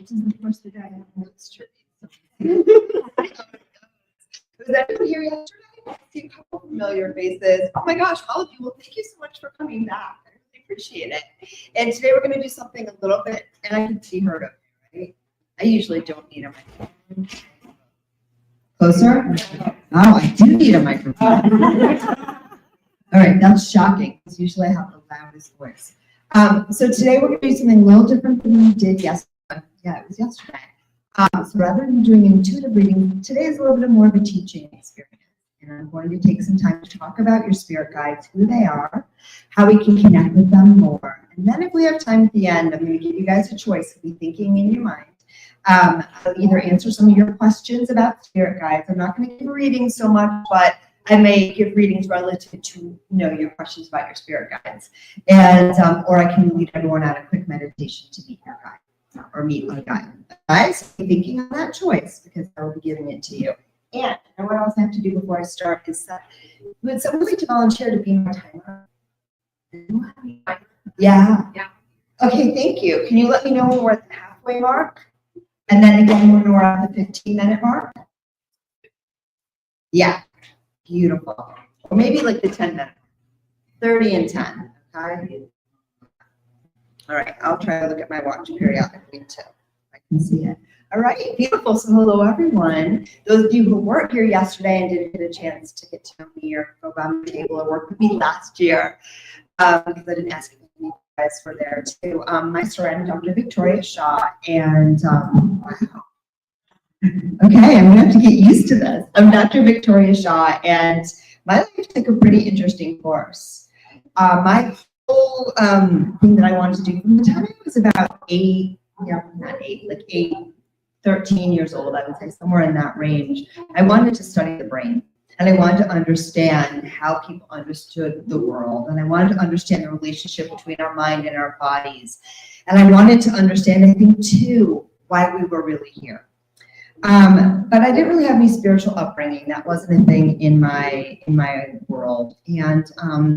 which is of course the day I have notes to read. Was anyone here yesterday? I see a couple familiar faces. Oh my gosh, all of you. Well, thank you so much for coming back. I really appreciate it. And today we're going to do something a little bit, and I can see her up here, right? I usually don't need a microphone. Closer? Oh, I do need a microphone. All right, that's shocking, because usually I have the loudest voice. So today we're going to do something a little different than we did yesterday. Yeah, it was yesterday. So rather than doing intuitive reading, today is a little bit more of a teaching experience. And I'm going to take some time to talk about your spirit guides, who they are, how we can connect with them more. And then if we have time at the end, I'm going to give you guys a choice to be thinking in your mind. I'll either answer some of your questions about spirit guides. I'm not going to give readings so much, but I may give readings relative to your questions about your spirit guides. And or I can lead everyone on a quick meditation to meet your guide or meet a guide. Guys, so be thinking on that choice because I will be giving it to you. And what else I have to do before I start is would someone like to volunteer to be my timer? Yeah. Okay, thank you. Can you let me know when we're at the halfway mark? And then again when we're at the 15-minute mark? Yeah. Beautiful. Or maybe like the 10-minute. 30 and 10. Okay. All right. I'll try to look at my watch periodically too. I can see it. All right. Beautiful. So hello, everyone. Those of you who weren't here yesterday and didn't get a chance to get to know me or go around the table or work with me last year, because I didn't ask if you guys were there too. My story, I'm Dr. Victoria Shaw, and wow. Okay, I'm gonna have to get used to this. I'm Dr. Victoria Shaw, and my life took a pretty interesting course. My whole thing that I wanted to do from the time I was about 13 years old, I would say, somewhere in that range, I wanted to study the brain. And I wanted to understand how people understood the world. And I wanted to understand the relationship between our mind and our bodies. And I wanted to understand, I think, too, why we were really here. But I didn't really have any spiritual upbringing. That wasn't a thing in my world. And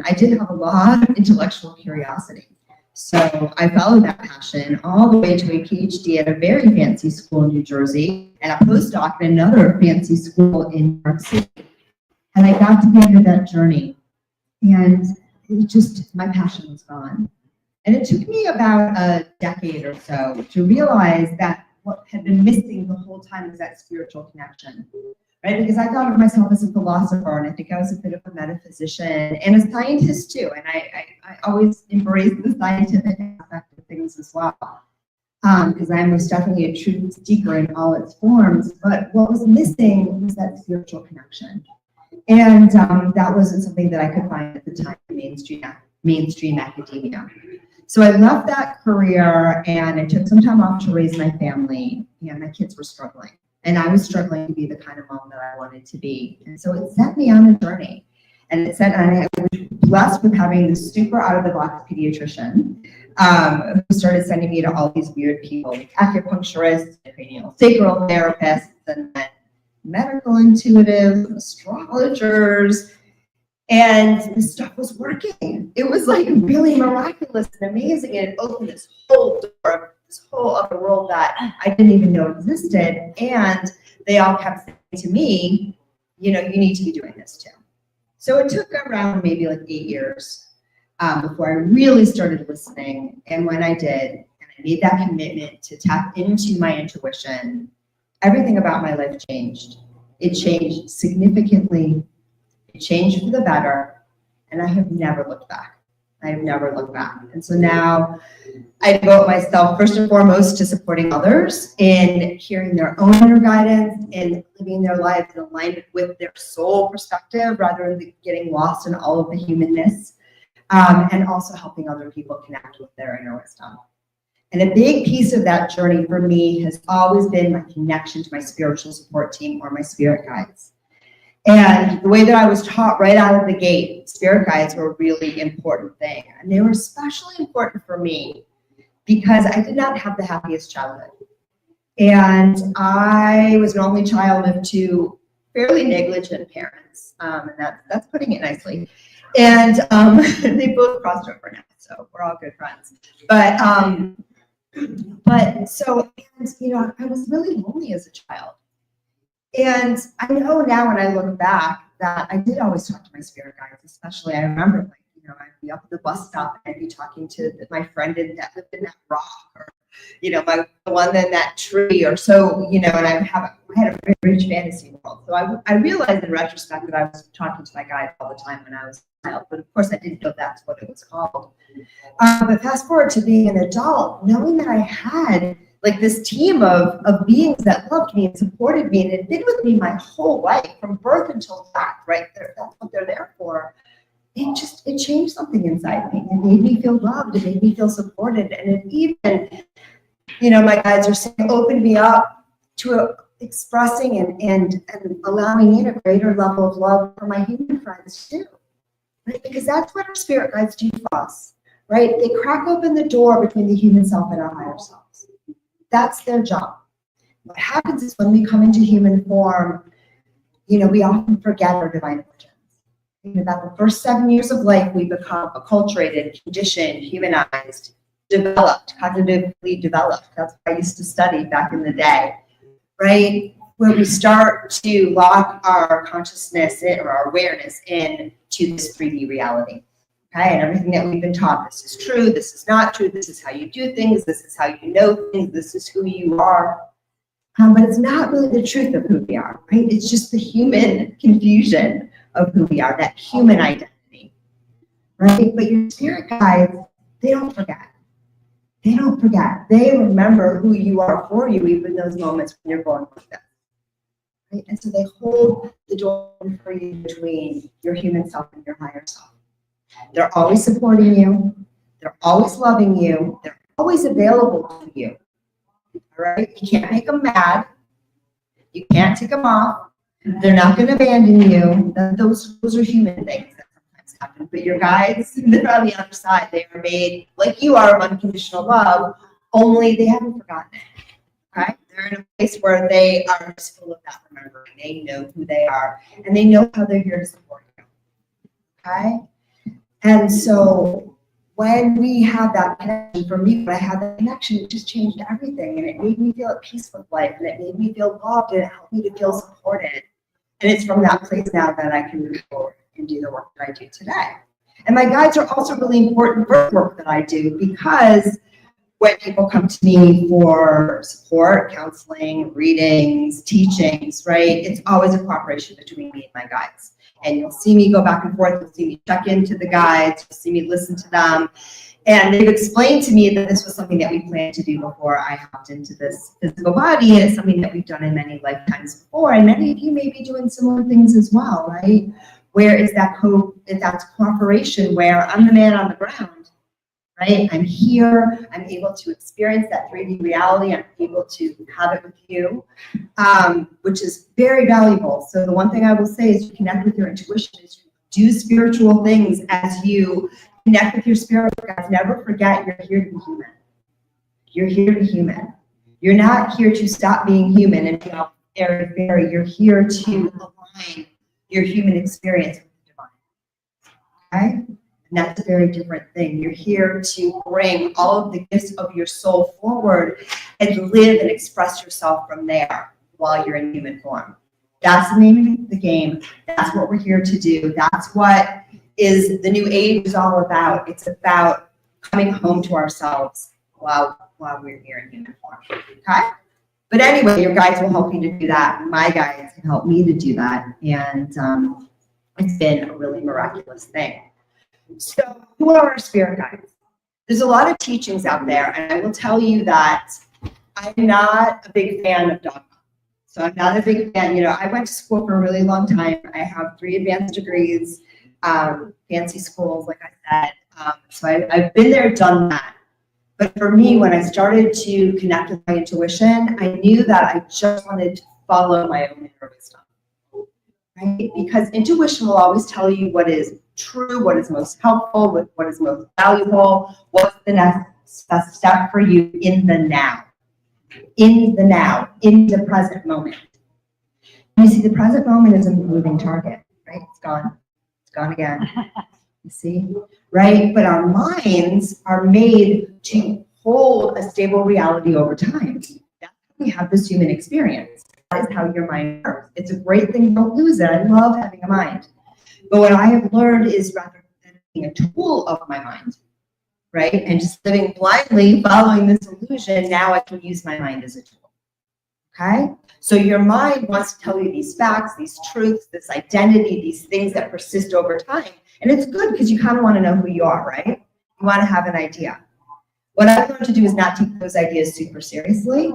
I did have a lot of intellectual curiosity. So I followed that passion all the way to a PhD at a very fancy school in New Jersey and a postdoc at another fancy school in New York City. And I got to the end of that journey. And it just, my passion was gone. And it took me about a decade or so to realize that what had been missing the whole time was that spiritual connection, right? Because I thought of myself as a philosopher, and I think I was a bit of a metaphysician and a scientist too. And I always embrace the scientific aspect of things as well, because I am most definitely a truth seeker in all its forms. But what was missing was that spiritual connection. And that wasn't something that I could find at the time in mainstream academia. So I left that career and I took some time off to raise my family, and my kids were struggling. And I was struggling to be the kind of mom that I wanted to be. And so it set me on a journey. And I was blessed with having this super out-of-the-box pediatrician who started sending me to all these weird people, like acupuncturists, craniosacral therapists, and then medical intuitives, astrologers. And this stuff was working. It was like really miraculous and amazing. And it opened this whole door, this whole other world that I didn't even know existed. And they all kept saying to me, you need to be doing this too. So it took around maybe like 8 years before I really started listening. And when I did, and I made that commitment to tap into my intuition, everything about my life changed. It changed significantly. It changed for the better, and I have never looked back. I have never looked back. And so now I devote myself first and foremost to supporting others in hearing their own inner guidance and living their lives in alignment with their soul perspective rather than getting lost in all of the humanness, and also helping other people connect with their inner wisdom. And a big piece of that journey for me has always been my connection to my spiritual support team or my spirit guides. And the way that I was taught right out of the gate, spirit guides were a really important thing. And they were especially important for me because I did not have the happiest childhood. And I was an only child of two fairly negligent parents. And that's putting it nicely. And they both crossed over now, so we're all good friends. But But so, and you know, I was really lonely as a child. And I know now when I look back that I did always talk to my spirit guides, especially I remember, like, you know, I'd be up at the bus stop and I'd be talking to my friend that lived in that rock, or, you know, the one in that tree, or so, you know, and I had a very rich fantasy world. So I realized in retrospect that I was talking to my guides all the time when I was a child, but of course I didn't know that's what it was called. But fast forward to being an adult, knowing that I had like this team of beings that loved me and supported me and had been with me my whole life from birth until death, right? That's what they're there for. It changed something inside me. It made me feel loved. It made me feel supported. And it even, you know, my guides are saying, opened me up to expressing and allowing in a greater level of love for my human friends too. Right? Because that's what our spirit guides do for us, right? They crack open the door between the human self and our higher selves. That's their job. What happens is when we come into human form, you know, we often forget our divine origins. In about the first 7 years of life, we become acculturated, conditioned, humanized, developed, cognitively developed. That's what I used to study back in the day, right? Where we start to lock our consciousness or our awareness into this 3D reality. Okay, and everything that we've been taught, this is true, this is not true, this is how you do things, this is how you know things, this is who you are. But it's not really the truth of who we are, right? It's just the human confusion of who we are, that human identity, right? But your spirit guides, they don't forget. They don't forget. They remember who you are for you, even in those moments when you're going with them. Right? And so they hold the door for you between your human self and your higher self. They're always supporting you. They're always loving you. They're always available to you. All right? You can't make them mad. You can't take them off. They're not going to abandon you. Those are human things that sometimes happen. But your guides, they're on the other side. They are made like you are of unconditional love, only they haven't forgotten it. Okay? They're in a place where they are just full of that remembering. They know who they are, and they know how they're here to support you. Okay? And so when we have that connection, for me, when I had that connection, it just changed everything. And it made me feel at peace with life. And it made me feel loved. And it helped me to feel supported. And it's from that place now that I can move forward and do the work that I do today. And my guides are also really important for the work that I do, because when people come to me for support, counseling, readings, teachings, right, it's always a cooperation between me and my guides. And you'll see me go back and forth. You'll see me check into the guides. You'll see me listen to them. And they've explained to me that this was something that we planned to do before I hopped into this physical body. And it's something that we've done in many lifetimes before. And many of you may be doing similar things as well, right? Where is that that's cooperation, where I'm the man on the ground, right? I'm here. I'm able to experience that 3D reality. I'm able to have it with you, which is very valuable. So the one thing I will say is you connect with your intuition, is you do spiritual things as you connect with your spirit guides. Never forget you're here to be human. You're here to be human. You're not here to stop being human and be all airy fairy. You're here to align your human experience with the divine. Okay? And that's a very different thing. You're here to bring all of the gifts of your soul forward and live and express yourself from there while you're in human form. That's the name of the game. That's what we're here to do. That's what is the new age is all about. It's about coming home to ourselves while we're here in human form. Okay? But anyway, your guides will help you to do that. My guides can help me to do that. And it's been a really miraculous thing. So who are our spirit guides? There's a lot of teachings out there, and I will tell you that I'm not a big fan of dogma. So I'm not a big fan. You know, I went to school for a really long time. I have 3 advanced degrees, fancy schools, like I said. So I've been there, done that. But for me, when I started to connect with my intuition, I knew that I just wanted to follow my own inner wisdom. Right? Because intuition will always tell you what is true, what is most helpful, what is most valuable, what's the next best step for you in the now. In the present moment. You see, the present moment is a moving target, right? It's gone. It's gone again. You see, right? But our minds are made to hold a stable reality over time. That's how we have this human experience. That is how your mind works. It's a great thing, don't lose it. I love having a mind. But what I have learned is rather than being a tool of my mind, right, and just living blindly following this illusion, now I can use my mind as a tool. Okay? So your mind wants to tell you these facts, these truths, this identity, these things that persist over time. And it's good because you kind of want to know who you are, right? You want to have an idea. What I've learned to do is not take those ideas super seriously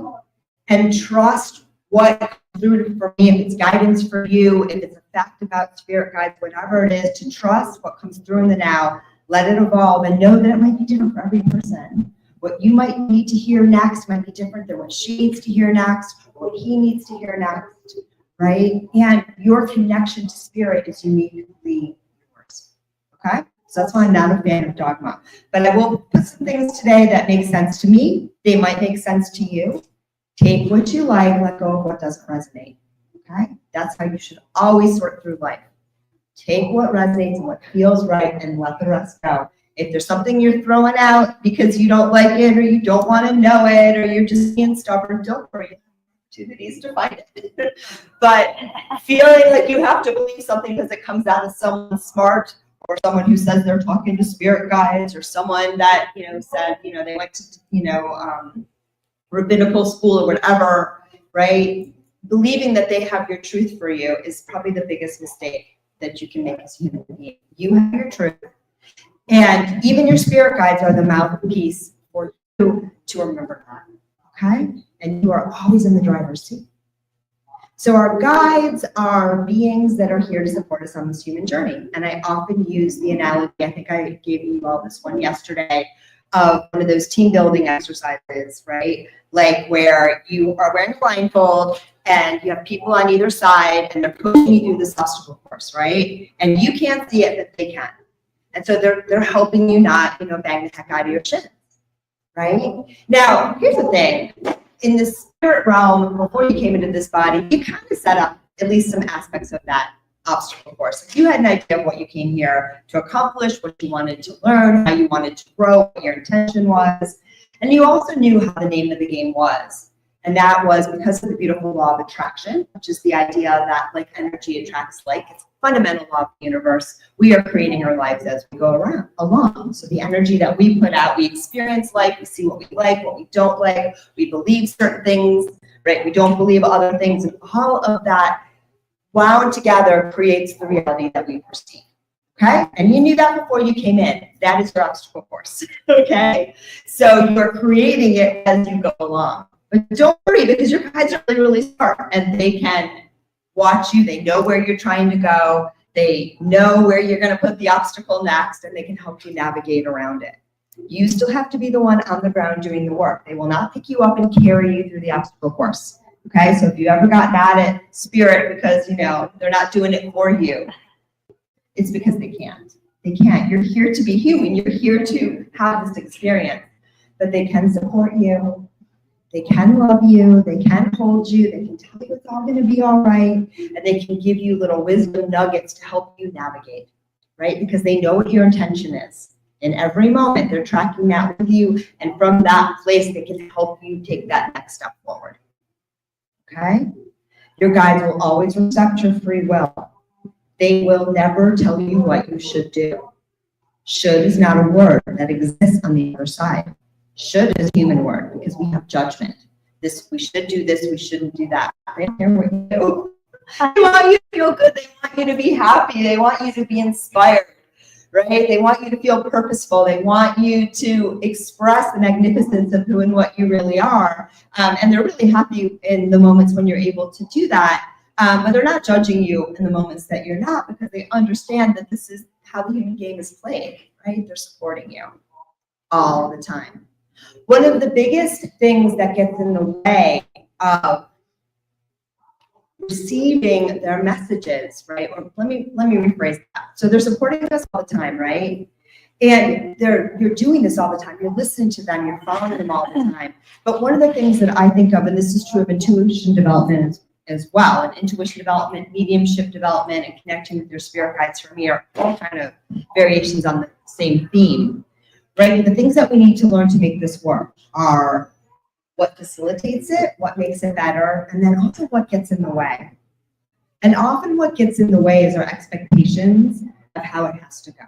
and trust what comes through for me, if it's guidance for you, if it's a fact about spirit guides, whatever it is, to trust what comes through in the now, let it evolve, and know that it might be different for every person. What you might need to hear next might be different than what she needs to hear next, what he needs to hear next, right? And your connection to spirit is uniquely yours, okay? So that's why I'm not a fan of dogma. But I will put some things today that make sense to me. They might make sense to you. Take what you like, let go of what doesn't resonate, okay? That's how you should always sort through life. Take what resonates and what feels right and let the rest go. If there's something you're throwing out because you don't like it or you don't want to know it or you're just being stubborn, don't worry. Opportunities to find it. But feeling like you have to believe something because it comes out of someone smart or someone who says they're talking to spirit guides or someone that, said, they went to, rabbinical school or whatever, right? Believing that they have your truth for you is probably the biggest mistake that you can make as a human being. You have your truth. And even your spirit guides are the mouthpiece for you to remember that, okay? And you are always in the driver's seat. So our guides are beings that are here to support us on this human journey. And I often use the analogy, I think I gave you all this one yesterday, of one of those team building exercises, right? Like where you are wearing a blindfold and you have people on either side and they're pushing you through this obstacle course, right? And you can't see it, but they can. And so they're helping you not, bang the heck out of your shins, right? Now, here's the thing. In the spirit realm, before you came into this body, you kind of set up at least some aspects of that obstacle course. If you had an idea of what you came here to accomplish, what you wanted to learn, how you wanted to grow, what your intention was, and you also knew how the name of the game was. And that was because of the beautiful law of attraction, which is the idea that like energy attracts like. It's a fundamental law of the universe. We are creating our lives as we go along. So the energy that we put out, we experience life, we see what we like, what we don't like, we believe certain things, right? We don't believe other things, and all of that wound together creates the reality that we perceive. Okay? And you knew that before you came in. That is your obstacle course. Okay? So you're creating it as you go along. But don't worry, because your guides are really, really smart and they can watch you. They know where you're trying to go. They know where you're going to put the obstacle next, and they can help you navigate around it. You still have to be the one on the ground doing the work. They will not pick you up and carry you through the obstacle course. Okay? So if you ever got mad at spirit because, they're not doing it for you, it's because they can't. They can't. You're here to be human. You're here to have this experience. But they can support you. They can love you, they can hold you, they can tell you it's all going to be all right, and they can give you little wisdom nuggets to help you navigate, right? Because they know what your intention is. In every moment, they're tracking that with you, and from that place, they can help you take that next step forward, okay? Your guides will always respect your free will. They will never tell you what you should do. Should is not a word that exists on the other side. Should is a human word because we have judgment. We should do this, we shouldn't do that. They don't care what you do. They want you to feel good. They want you to be happy. They want you to be inspired, right? They want you to feel purposeful. They want you to express the magnificence of who and what you really are. And they're really happy in the moments when you're able to do that. But they're not judging you in the moments that you're not, because they understand that this is how the human game is played, right? They're supporting you all the time. One of the biggest things that gets in the way of receiving their messages, right? Or let me rephrase that. So they're supporting us all the time, right? And you're doing this all the time. You're listening to them. You're following them all the time. But one of the things that I think of, and this is true of intuition development as well, and intuition development, mediumship development, and connecting with your spirit guides for me are all kind of variations on the same theme. right? The things that we need to learn to make this work are what facilitates it, what makes it better, and then also what gets in the way. And often what gets in the way is our expectations of how it has to go.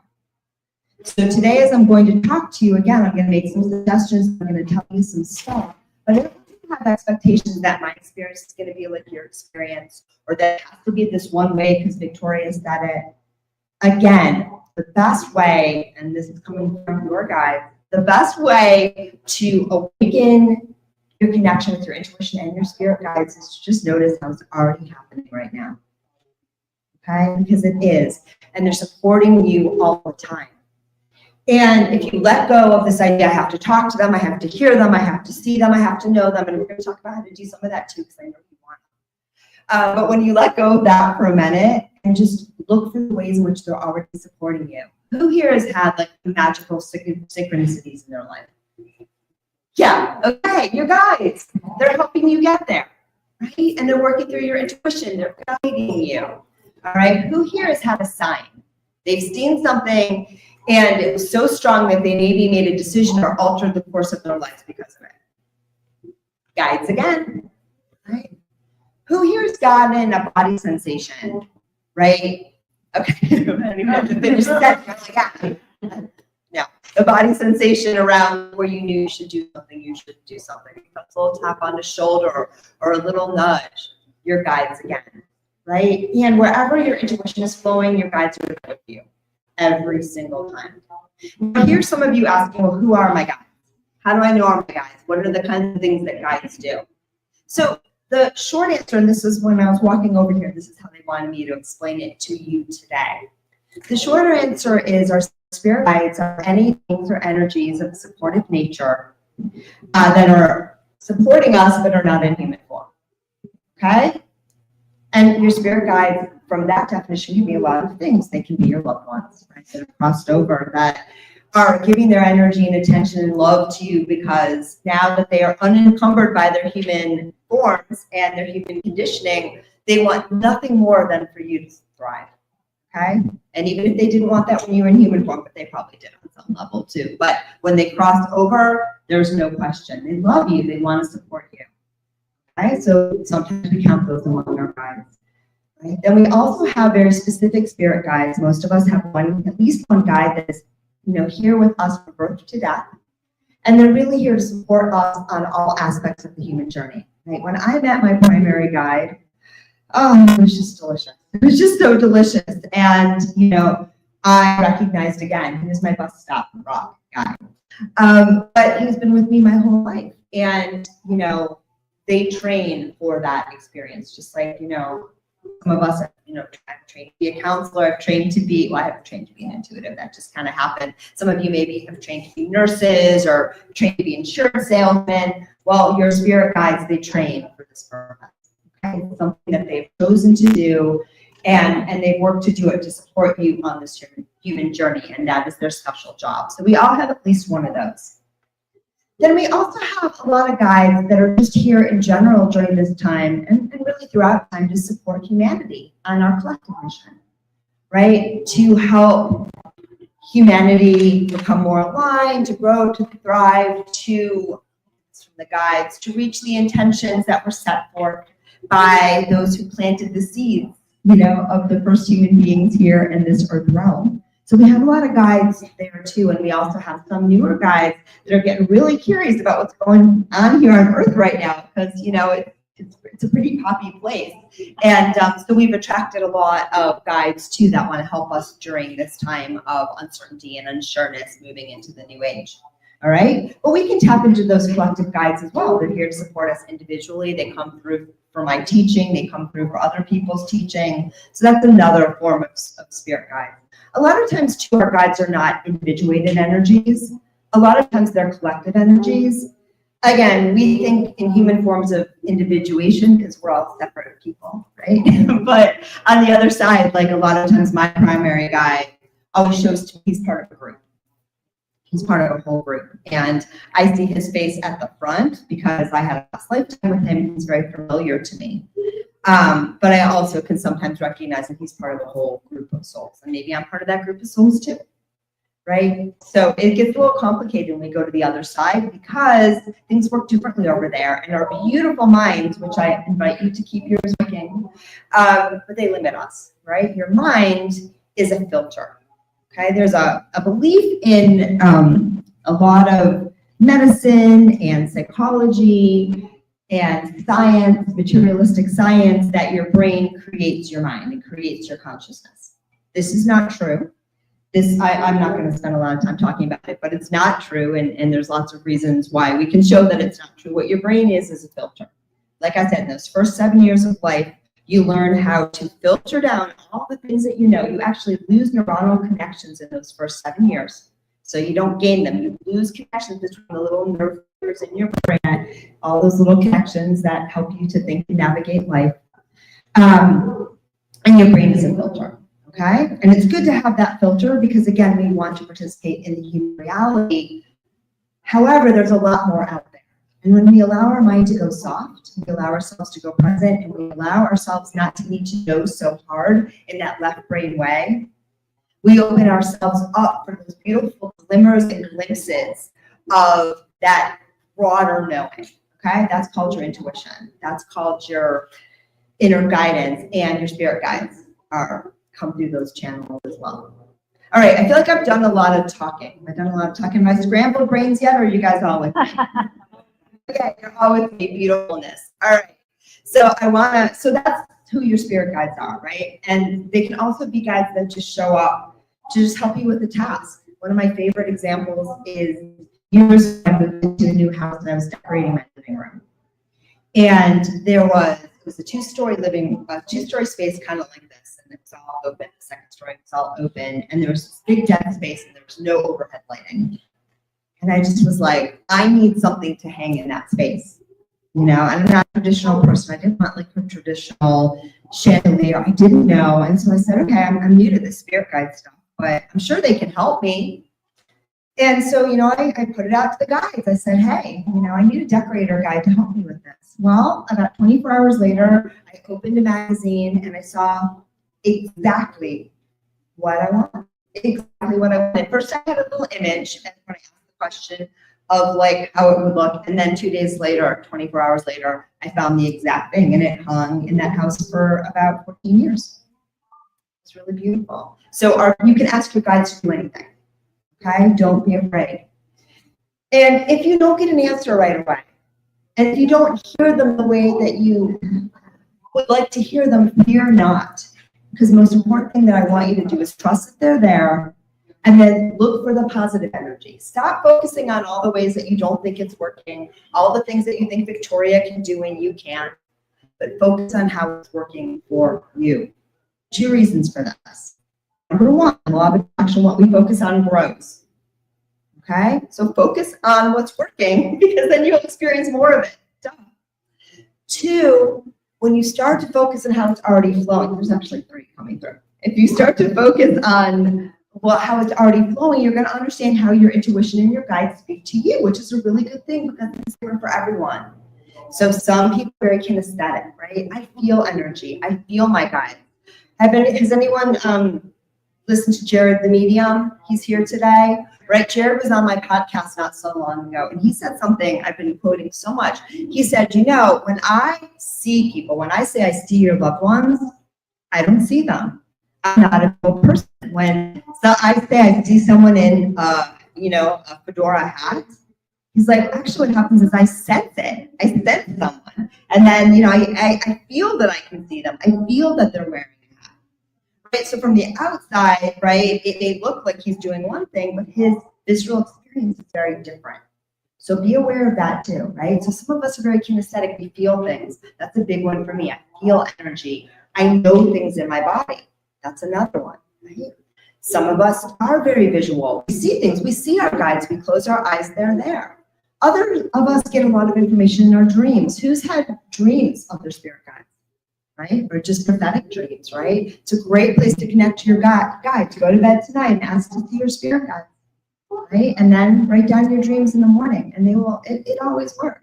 So today, as I'm going to talk to you, again, I'm going to make some suggestions, I'm going to tell you some stuff, but I don't have expectations that my experience is going to be like your experience, or that it has to be this one way because Victoria said it. Again, the best way, and this is coming from your guide, the best way to awaken your connection with your intuition and your spirit guides is to just notice how it's already happening right now. Okay? Because it is. And they're supporting you all the time. And if you let go of this idea, I have to talk to them, I have to hear them, I have to see them, I have to know them, and we're going to talk about how to do some of that too, because I know you want. But when you let go of that for a minute and just look for the ways in which they're already supporting you. Who here has had like magical synchronicities in their life? Yeah, okay, your guides, they're helping you get there, right? And they're working through your intuition, they're guiding you, all right? Who here has had a sign? They've seen something and it was so strong that they maybe made a decision or altered the course of their lives because of it. Guides again, right? Who here has gotten a body sensation, right? Okay, I don't even have to finish the sentence. Yeah, the body sensation around where you knew you should do something, you should do something. That's a little tap on the shoulder or a little nudge, your guides again, right? And wherever your intuition is flowing, your guides are with you every single time. Now, here's some of you asking, well, who are my guides? How do I know are my guides? What are the kinds of things that guides do? So the short answer, and this is when I was walking over here, this is how they wanted me to explain it to you today. The shorter answer is our spirit guides are any things or energies of a supportive nature that are supporting us but are not in human form. Okay? And your spirit guides, from that definition, can be a lot of things. They can be your loved ones, right, that have crossed over, that are giving their energy and attention and love to you because now that they are unencumbered by their human forms and their human conditioning, they want nothing more than for you to thrive. Okay? And even if they didn't want that when you were in human form, but they probably did on some level too. But when they crossed over, there's no question. They love you. They want to support you. Okay? So sometimes we count those among our guides. Right? Then we also have very specific spirit guides. Most of us have at least one guide that is, here with us from birth to death. And they're really here to support us on all aspects of the human journey. Right? When I met my primary guide, it was just delicious. It was just so delicious. And, I recognized again, he was my bus stop rock guy. But he's been with me my whole life. And, they train for that experience, just like, some of us have, I've trained to be a counselor, I've trained to be, I have trained to be an intuitive, that just kind of happened. Some of you maybe have trained to be nurses or trained to be insurance salesmen. Well, your spirit guides, they train for this purpose. Okay? It's something that they've chosen to do, and they've worked to do it to support you on this human journey, and that is their special job. So we all have at least one of those. Then we also have a lot of guides that are just here in general during this time and really throughout time to support humanity on our collective mission, right? To help humanity become more aligned, to grow, to thrive, from the guides, to reach the intentions that were set forth by those who planted the seeds, of the first human beings here in this earth realm. So we have a lot of guides there too, and we also have some newer guides that are getting really curious about what's going on here on Earth right now, because it's a pretty poppy place, and so we've attracted a lot of guides too that want to help us during this time of uncertainty and unsureness, moving into the new age. All right, but we can tap into those collective guides as well. They're here to support us individually. They come through for my teaching. They come through for other people's teaching. So that's another form of spirit guide. A lot of times, too, our guides are not individuated energies. A lot of times they're collective energies. Again, we think in human forms of individuation because we're all separate people, right? But on the other side, like a lot of times my primary guide always shows to me he's part of a group. He's part of a whole group. And I see his face at the front because I had a past lifetime with him. He's very familiar to me. But I also can sometimes recognize that he's part of a whole group of souls. And maybe I'm part of that group of souls too. right? So it gets a little complicated when we go to the other side because things work differently over there. And our beautiful minds, which I invite you to keep yours working, but they limit us, right? Your mind is a filter, okay? There's a belief in a lot of medicine and psychology and science, materialistic science, that your brain creates your mind and creates your consciousness. This is not true. I'm not going to spend a lot of time talking about it, but it's not true, and there's lots of reasons why we can show that it's not true. What your brain is a filter. Like I said, in those first 7 years of life, you learn how to filter down all the things that you know. You actually lose neuronal connections in those first 7 years. So you don't gain them. You lose connections between the little nerves in your brain, all those little connections that help you to think and navigate life. And your brain is a filter. Okay, and it's good to have that filter because, again, we want to participate in the human reality. However, there's a lot more out there. And when we allow our mind to go soft, we allow ourselves to go present, and we allow ourselves not to need to know so hard in that left brain way, we open ourselves up for those beautiful glimmers and glimpses of that broader knowing. Okay, that's called your intuition. That's called your inner guidance, and your spirit guides come through those channels as well. All right, I feel like I've done a lot of talking. Have I done a lot of talking? My scrambled brains yet, or are you guys all with me? Okay, you're all with me, beautifulness. All right, so so that's who your spirit guides are, right? And they can also be guides that just show up to just help you with the task. One of my favorite examples is years ago, I moved into a new house and I was decorating my living room. And it was a two-story space, kind of like this. And it was all open. The second story was all open. And there was this big dead space and there was no overhead lighting. And I just was like, I need something to hang in that space. You know, I'm not a traditional person. I didn't want like a traditional chandelier. I didn't know. And so I said, okay, I'm new to this spirit guide stuff, but I'm sure they can help me. And so, you know, I put it out to the guides. I said, hey, you know, I need a decorator guide to help me with this. Well, about 24 hours later, I opened a magazine and I saw exactly what I wanted. Exactly what I wanted. First, I had a little image, and when I asked the question of like how it would look, and then 2 days later, 24 hours later, I found the exact thing, and it hung in that house for about 14 years. It's really beautiful. So you can ask your guides to do anything. Okay, don't be afraid. And if you don't get an answer right away, and if you don't hear them the way that you would like to hear them, fear not. Because the most important thing that I want you to do is trust that they're there, and then look for the positive energy. Stop focusing on all the ways that you don't think it's working, all the things that you think Victoria can do and you can't, but focus on how it's working for you. 2 reasons for this. Number 1, law of attraction, what we focus on grows. Okay, so focus on what's working because then you'll experience more of it. Duh. 2, when you start to focus on how it's already flowing, there's actually 3 coming through. If you start to focus on how it's already flowing, you're going to understand how your intuition and your guides speak to you, which is a really good thing because it's different for everyone. So some people are very kinesthetic, right? I feel energy. I feel my guides. Has anyone listened to Jared the Medium? He's here today, right? Jared was on my podcast not so long ago, and he said something I've been quoting so much. He said, you know, when I see people, when I say I see your loved ones, I don't see them. I'm not a real person. When I say I see someone in, a fedora hat, he's like, actually what happens is I sense it. I sense someone. And then, you know, I feel that I can see them. I feel that they're wearing a hat. Right? So from the outside, right, it may look like he's doing one thing, but his visceral experience is very different. So be aware of that too, right? So some of us are very kinesthetic. We feel things. That's a big one for me. I feel energy. I know things in my body. That's another one, right? Some of us are very visual. We see things. We see our guides. We close our eyes. They're there. Others of us get a lot of information in our dreams. Who's had dreams of their spirit guides, right? Or just prophetic dreams, right? It's a great place to connect to your guide, to go to bed tonight and ask to see your spirit guide, right? And then write down your dreams in the morning, and it always works.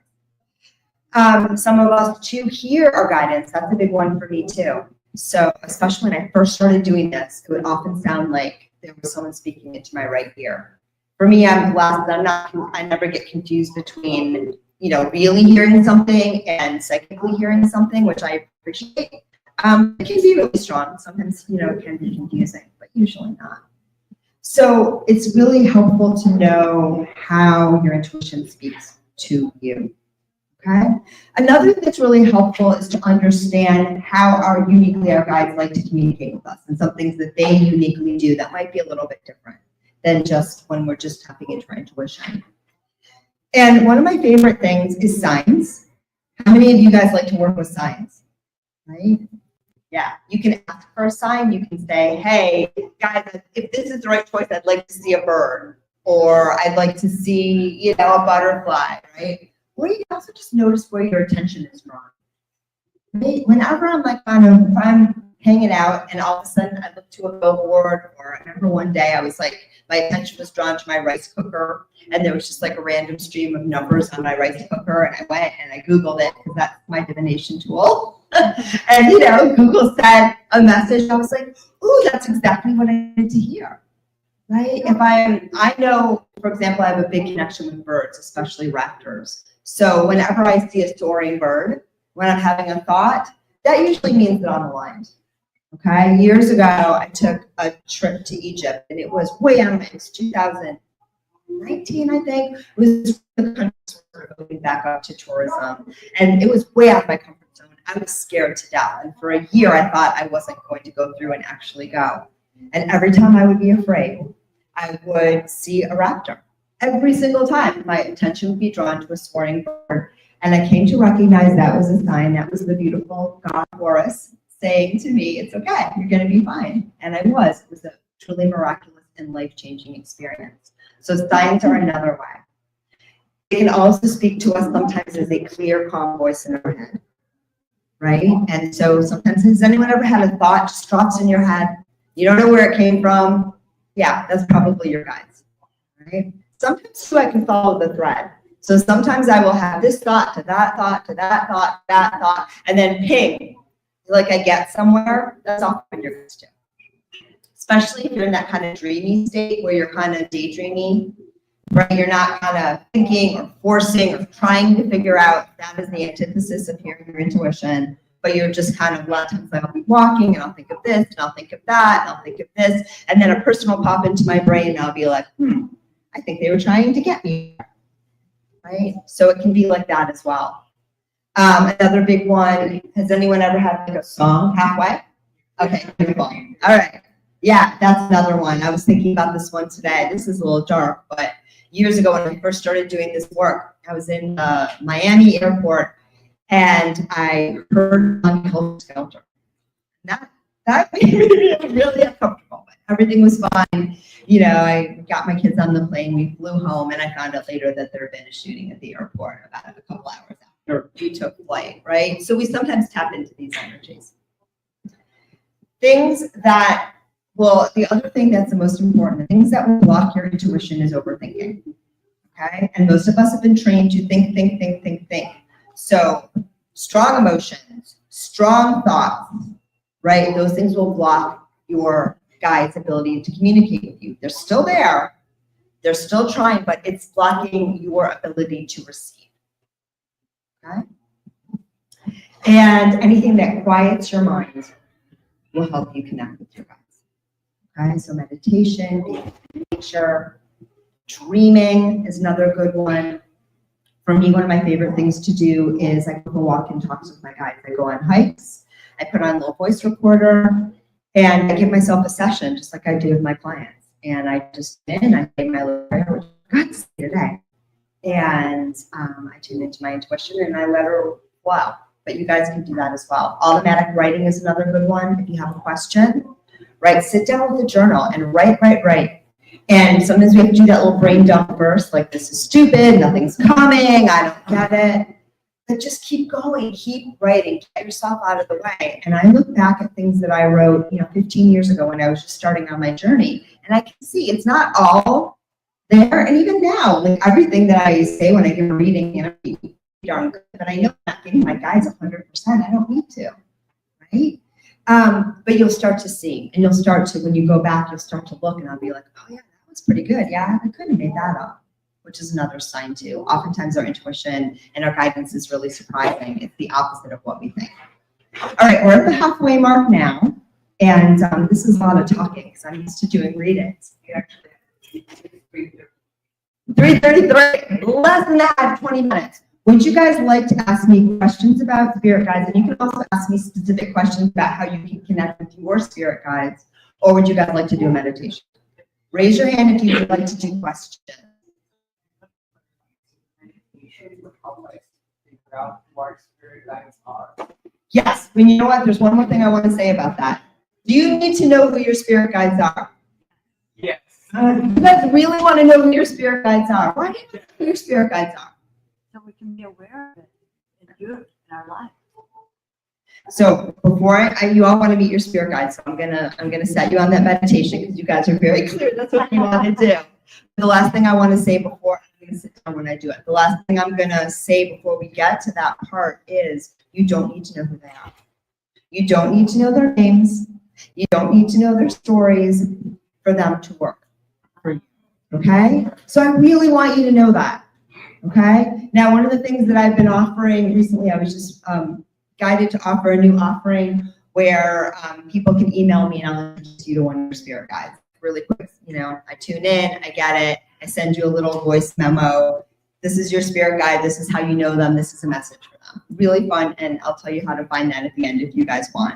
Some of us too hear our guidance. That's a big one for me too. So especially when I first started doing this, it would often sound like there was someone speaking into my right ear. For me, I'm blessed that I never get confused between, really hearing something and psychically hearing something, which I appreciate. It can be really strong. Sometimes, it can be confusing, but usually not. So it's really helpful to know how your intuition speaks to you. Okay. Another thing that's really helpful is to understand how our guides like to communicate with us, and some things that they uniquely do that might be a little bit different than just when we're just tapping into our intuition. And one of my favorite things is signs. How many of you guys like to work with signs? Right? Yeah, you can ask for a sign. You can say, hey, guys, if this is the right choice, I'd like to see a bird, or I'd like to see, a butterfly, right? Or you can also just notice where your attention is drawn. Right? Whenever I'm if I'm hanging out and all of a sudden I look to a billboard, or I remember one day I was my attention was drawn to my rice cooker, and there was just a random stream of numbers on my rice cooker, and I went and I Googled it because that's my divination tool. And Google said a message. I was like, ooh, that's exactly what I need to hear. Right? I know, for example, I have a big connection with birds, especially raptors. So whenever I see a soaring bird, when I'm having a thought, that usually means that I'm aligned. Okay, years ago, I took a trip to Egypt, and it was way out of it. It was 2019, I think. It was the country sort of opening back up to tourism, and it was way out of my comfort zone. I was scared to death, and for a year, I thought I wasn't going to go through and actually go. And every time I would be afraid, I would see a raptor. Every single time, my attention would be drawn to a soaring bird, and I came to recognize that was a sign. That was the beautiful God Horus saying to me, it's okay, you're going to be fine. And I was. It was a truly miraculous and life-changing experience. So signs are another way. They can also speak to us sometimes as a clear, calm voice in our head, right? And so sometimes, has anyone ever had a thought just drops in your head? You don't know where it came from. Yeah, that's probably your guides, right? Sometimes too, I can follow the thread. So sometimes I will have this thought to that thought to that thought, that thought, and then ping. I get somewhere. That's often your guides do. Especially if you're in that kind of dreamy state where you're kind of daydreaming, right? You're not kind of thinking or forcing or trying to figure out. That is the antithesis of hearing your intuition. But you're just kind of, a lot of times I'll be walking and I'll think of this and I'll think of that and I'll think of this. And then a person will pop into my brain and I'll be like, I think they were trying to get me, right? So it can be like that as well. Another big one, has anyone ever had a song halfway? Okay, beautiful. All right. Yeah, that's another one. I was thinking about this one today. This is a little dark, but years ago when I first started doing this work, I was in Miami airport and I heard on Helter Skelter. That made me really uncomfortable, but everything was fine. I got my kids on the plane, we flew home, and I found out later that there had been a shooting at the airport about a couple hours after we took flight, right? So we sometimes tap into these energies. The other thing that's the most important, things that will block your intuition is overthinking, okay? And most of us have been trained to think. So strong emotions, strong thoughts, right? Those things will block your guide's ability to communicate with you. They're still there. They're still trying, but it's blocking your ability to receive. Okay? And anything that quiets your mind will help you connect with your guides. Okay? So meditation, being in nature, dreaming is another good one. For me, one of my favorite things to do is I go for walk and talks with my guides. I go on hikes. I put on a little voice recorder, and I give myself a session just like I do with my clients. And I just I say my little prayer, which I got to say today. And I tune into my intuition and I let her flow. But you guys can do that as well. Automatic writing is another good one. If you have a question, right? Sit down with a journal and write. And sometimes we have to do that little brain dump first, like this is stupid, nothing's coming, I don't get it. But just keep going, keep writing, get yourself out of the way. And I look back at things that I wrote, 15 years ago when I was just starting on my journey, and I can see it's not all there. And even now, like everything that I say when I give a reading, I'm darn good, but I know I'm not getting my guides 100%. I don't need to, right? But you'll start to see, and you'll start to, when you go back, you'll start to look, and I'll be like, oh yeah, that was pretty good. Yeah, I couldn't have made that up, which is another sign too. Oftentimes our intuition and our guidance is really surprising. It's the opposite of what we think. All right, we're at the halfway mark now, and this is a lot of talking because I'm used to doing readings. 3:33, less than that, 20 minutes. Would you guys like to ask me questions about spirit guides? And you can also ask me specific questions about how you can connect with your spirit guides, or would you guys like to do a meditation? Raise your hand if you would like to do questions. Yes, and you know what? There's one more thing I want to say about that. Do you need to know who your spirit guides are? Yes. You guys really want to know who your spirit guides are? Why do you know who your spirit guides are? So we can be aware of it and do it in our life. So before you all want to meet your spirit guides, so I'm gonna set you on that meditation because you guys are very clear that's what you want to do. The last thing I want to say before I'm gonna sit down when I do it. The last thing I'm gonna say before we get to that part is you don't need to know who they are. You don't need to know their names. You don't need to know their stories for them to work for you. Okay? So I really want you to know that. Okay? Now, one of the things that I've been offering recently, I was just guided to offer a new offering where people can email me and I'll introduce you to one of your spirit guides. Really quick, you know, I tune in, I get it, I send you a little voice memo. This is your spirit guide, this is how you know them, this is a message for them. Really fun, and I'll tell you how to find that at the end if you guys want.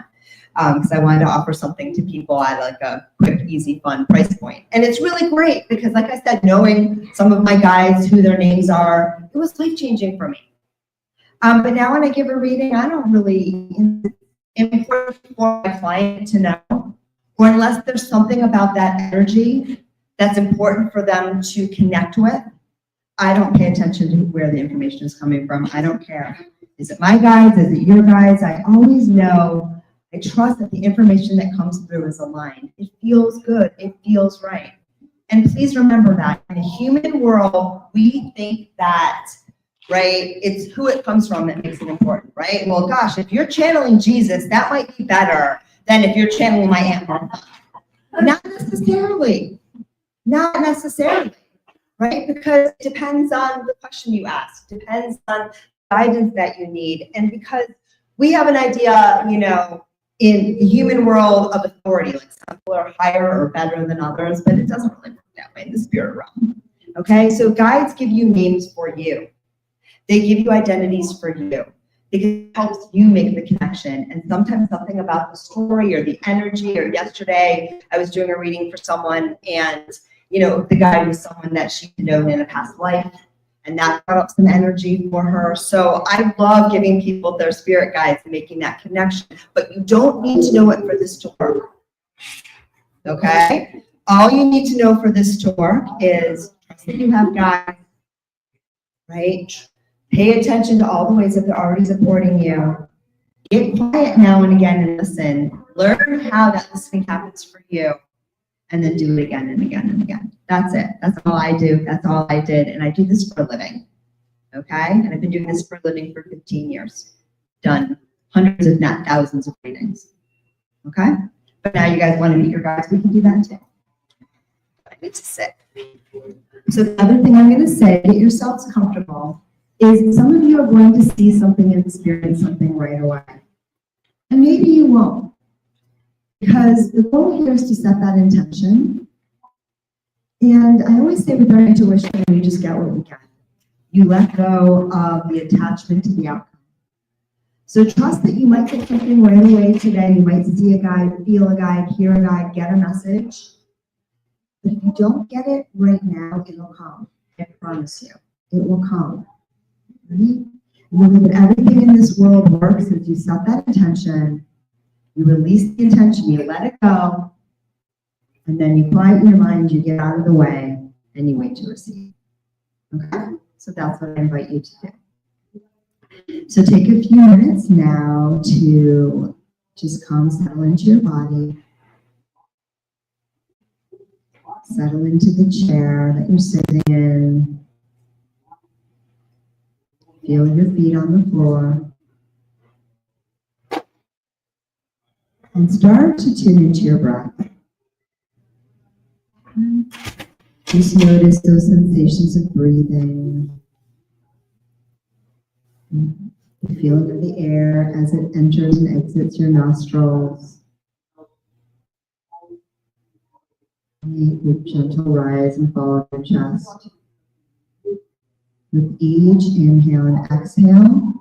Because I wanted to offer something to people at like a quick, easy, fun price point. And it's really great because, like I said, knowing some of my guides, who their names are, it was life-changing for me. But now when I give a reading, I don't really important for my client to know, or unless there's something about that energy that's important for them to connect with, I don't pay attention to where the information is coming from. I don't care. Is it my guides? Is it your guides? I always know, I trust that the information that comes through is aligned. It feels good. It feels right. And please remember that in the human world, we think that, right, it's who it comes from that makes it important, right? Well, gosh, if you're channeling Jesus, that might be better than if you're channeling my Aunt Martha. Not necessarily. Not necessarily, right? Because it depends on the question you ask, depends on guidance that you need. And because we have an idea, you know, in the human world of authority, like some people are higher or better than others, but it doesn't really work that way in the spirit realm. Okay, so guides give you names for you. They give you identities for you because it helps you make the connection. And sometimes something about the story or the energy, or yesterday I was doing a reading for someone and, you know, the guide was someone that she'd known in a past life, and that brought up some energy for her. So I love giving people their spirit guides and making that connection, but you don't need to know it for this to work. Okay? All you need to know for this to work is trust that you have guides, right? Pay attention to all the ways that they're already supporting you. Get quiet now and again and listen. Learn how that listening happens for you, and then do it again and again and again. That's it. That's all I do. That's all I did. And I do this for a living. Okay? And I've been doing this for a living for 15 years. Done hundreds, if not thousands of readings. Okay? But now you guys want to meet your guides, we can do that too. I need to sit. So the other thing I'm going to say, get yourselves comfortable, is some of you are going to see something and experience something right away. And maybe you won't. Because the goal here is to set that intention. And I always say with our intuition, we just get what we get. You let go of the attachment to the outcome. So trust that you might get something right away today. You might see a guide, feel a guide, hear a guide, get a message. But if you don't get it right now, it'll come. I promise you, it will come. Right? The way that everything in this world works is you set that intention, you release the intention, you let it go, and then you quiet your mind, you get out of the way, and you wait to receive. Okay? So that's what I invite you to do. So take a few minutes now to just settle into your body. Settle into the chair that you're sitting in. Feel your feet on the floor. And start to tune into your breath. Just notice those sensations of breathing. The feeling of the air as it enters and exits your nostrils. With gentle rise and fall of your chest. With each inhale and exhale,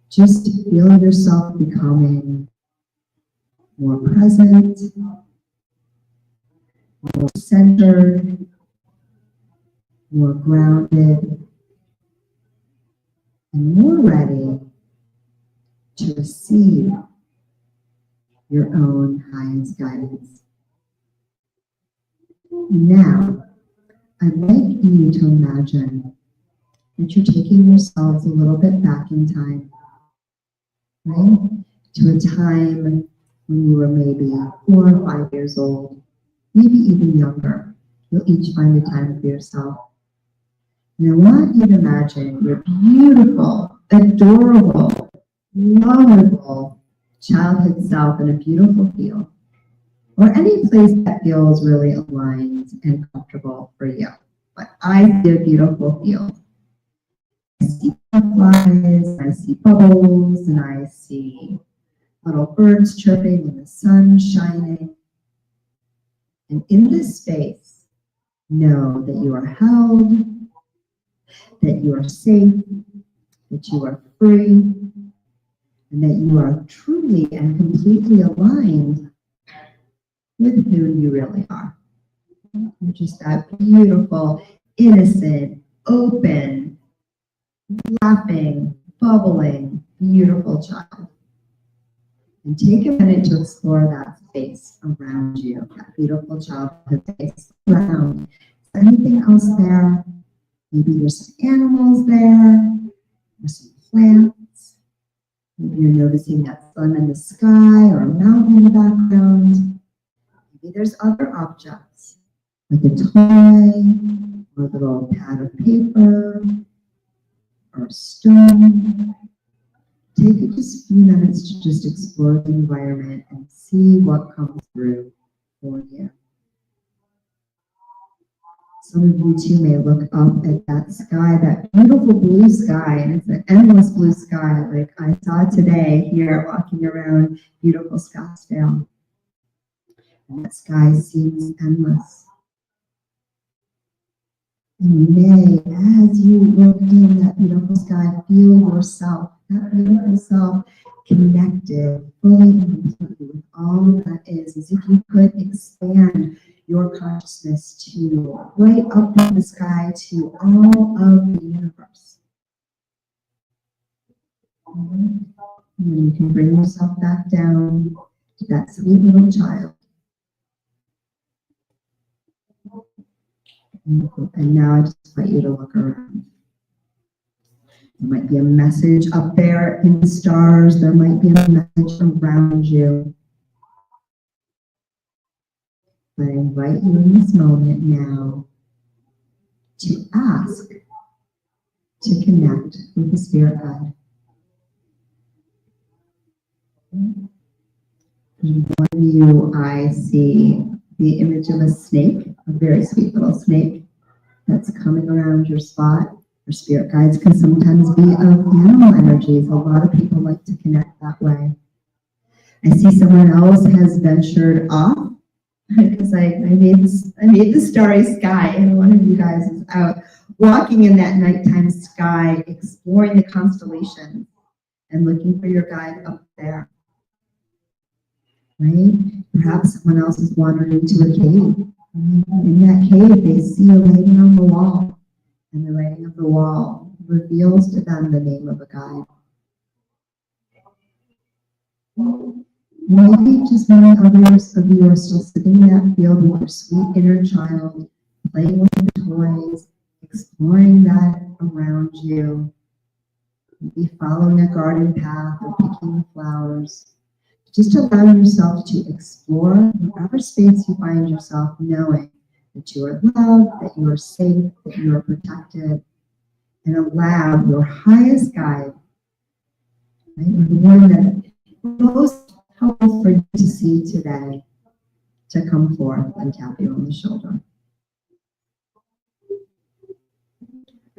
just feel yourself becoming more present, more centered, more grounded, and more ready to receive your own highest guidance. Now, I'd like you to imagine that you're taking yourselves a little bit back in time, right? To a time when you were maybe 4 or 5 years old, maybe even younger. You'll each find a time for yourself. And I want you to imagine your beautiful, adorable, lovable childhood self in a beautiful field, or any place that feels really aligned and comfortable for you. But I see a beautiful field. I see butterflies, I see bubbles, and I see little birds chirping and the sun shining. And in this space, know that you are held, that you are safe, that you are free, and that you are truly and completely aligned with who you really are. You're just that beautiful, innocent, open, laughing, bubbling, beautiful child. And take a minute to explore that space around you, that beautiful childhood space around. Is there anything else there? Maybe there's some animals there, or some plants. Maybe you're noticing that sun in the sky or a mountain in the background. Maybe there's other objects, like a toy, or a little pad of paper, or a stone. Take just a few minutes to just explore the environment and see what comes through for you. Some of you too may look up at that sky, that beautiful blue sky, and it's an endless blue sky like I saw today here walking around beautiful Scottsdale. And that sky seems endless. And you may, as you look in that beautiful sky, feel yourself, that beautiful self, connected fully and completely with all that is, as if you could expand your consciousness to right up in the sky to all of the universe. And then you can bring yourself back down to that sweet little child. And now I just invite you to look around. There might be a message up there in the stars. There might be a message around you. But I invite you in this moment now to ask to connect with the spirit guide. In one view, I see the image of a snake, a very sweet little snake that's coming around your spot. Or spirit guides can sometimes be of animal energies. A lot of people like to connect that way. I see someone else has ventured off because I made the starry sky, and one of you guys is out walking in that nighttime sky, exploring the constellations and looking for your guide up there. Right? Perhaps someone else is wandering into a cave. In that cave, they see a writing on the wall. And the writing of the wall reveals to them the name of a guide. Maybe just many others of you are still sitting in that field with your sweet inner child, playing with the toys, exploring that around you. Maybe following a garden path or picking flowers. Just allow yourself to explore whatever space you find yourself, knowing that you are loved, that you are safe, that you are protected, and allow your highest guide, right, or the one that most helpful for you to see today to come forth and tap you on the shoulder.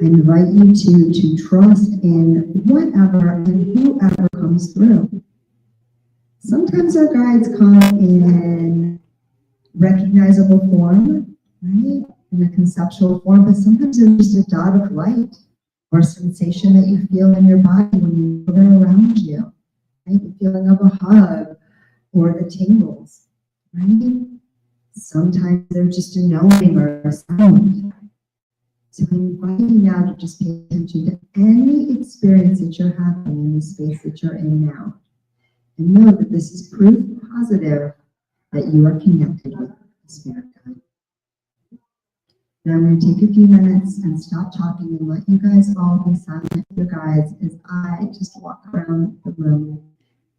I invite you to trust in whatever and whoever comes through. Sometimes our guides come in recognizable form, right? In a conceptual form, but sometimes they're just a dot of light or a sensation that you feel in your body when you feel them around you, right? The feeling of a hug or the tingles, right? Sometimes they're just a knowing or a sound. So I invite you now to just pay attention to any experience that you're having in the space that you're in now. And know that this is proof positive that you are connected with the Spirit Guide. Now I'm going to take a few minutes and stop talking and let you guys all be silent with your guides as I just walk around the room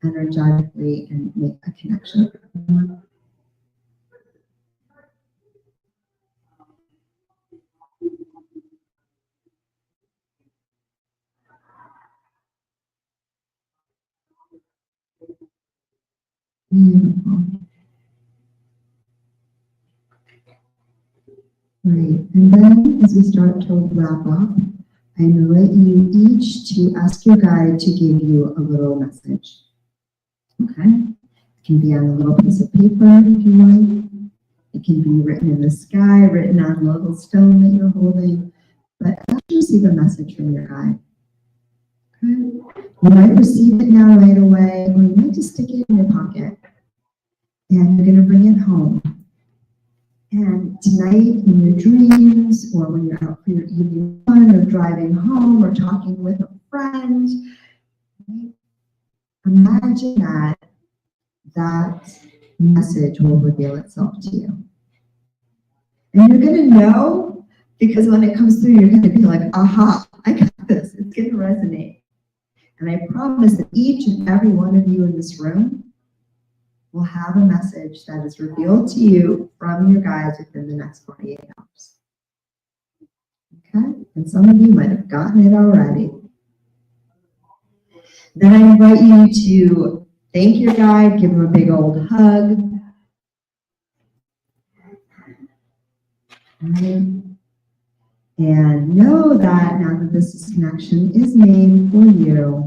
energetically and make a connection with everyone. Beautiful. Right, and then as we start to wrap up, I invite you each to ask your guide to give you a little message. Okay? It can be on a little piece of paper if you like. It can be written in the sky, written on a little stone that you're holding. But after you receive a message from your guide, okay? You might receive it now right away, or you might just stick it in your pocket. And you're going to bring it home. And tonight, in your dreams, or when you're out for your evening fun, or driving home, or talking with a friend, imagine that message will reveal itself to you. And you're going to know, because when it comes through, you're going to be like, aha, I got this. It's going to resonate. And I promise that each and every one of you in this room will have a message that is revealed to you from your guides within the next 48 hours. Okay? And some of you might have gotten it already. Then I invite you to thank your guide, give him a big old hug. And know that now that this connection is made for you,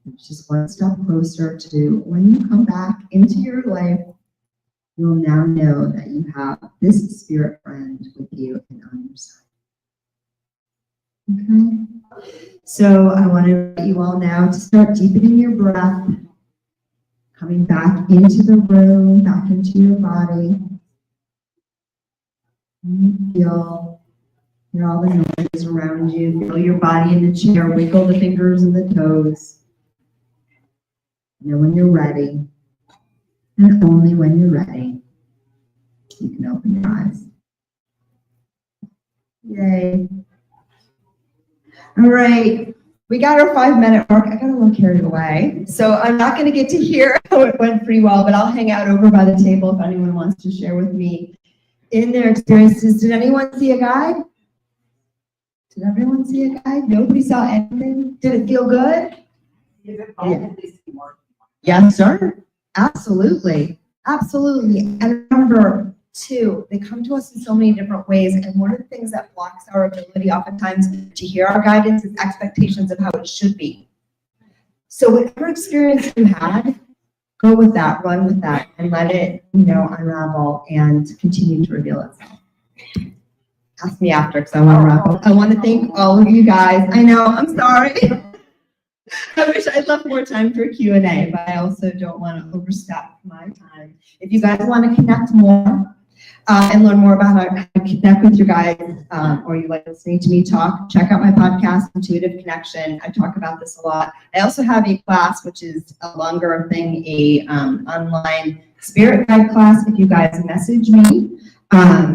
it's just one step closer to when you come back into your life, you'll now know that you have this spirit friend with you and on your side. Okay? So I want to invite you all now to start deepening your breath, coming back into the room, back into your body. And feel all the noise around you. Feel your body in the chair. Wiggle the fingers and the toes. Know when you're ready, and only when you're ready, you can open your eyes. Yay. All right, we got our 5-minute mark. I got a little carried away, so I'm not going to get to hear how it went pretty well, but I'll hang out over by the table if anyone wants to share with me in their experiences. Did anyone see a guide? Did everyone see a guide? Nobody saw anything? Did it feel good? Yeah. Yes, sir. Absolutely. Absolutely. And remember, too, they come to us in so many different ways. And one of the things that blocks our ability oftentimes to hear our guidance is expectations of how it should be. So whatever experience you had, go with that, run with that, and let it, unravel and continue to reveal itself. Ask me after, because I want to wrap up. I want to thank all of you guys. I know, I'm sorry. I wish I'd left more time for Q&A, but I also don't want to overstep my time. If you guys want to connect more and learn more about how to connect with your guys, or you like listening to me talk, check out my podcast, Intuitive Connection. I talk about this a lot. I also have a class, which is a longer thing, a online spirit guide class. If you guys message me, my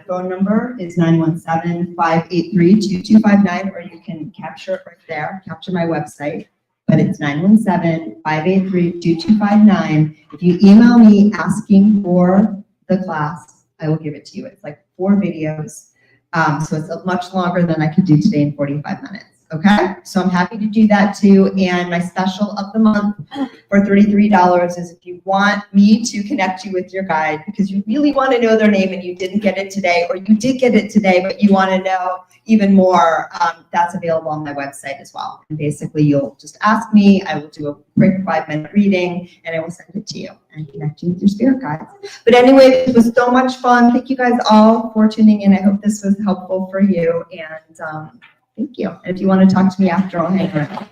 phone number is 917-583-2259, or you can capture it right there, capture my website, but it's 917-583-2259. If you email me asking for the class, I will give it to you. It's like 4 videos, so it's much longer than I could do today in 45 minutes. Okay, so I'm happy to do that too. And my special of the month for $33 is if you want me to connect you with your guide because you really want to know their name and you didn't get it today, or you did get it today, but you want to know even more, that's available on my website as well. And basically you'll just ask me, I will do a quick 5-minute reading and I will send it to you and connect you with your spirit guides. But anyway, it was so much fun. Thank you guys all for tuning in. I hope this was helpful for you. And thank you. And if you want to talk to me after, I'll hang around.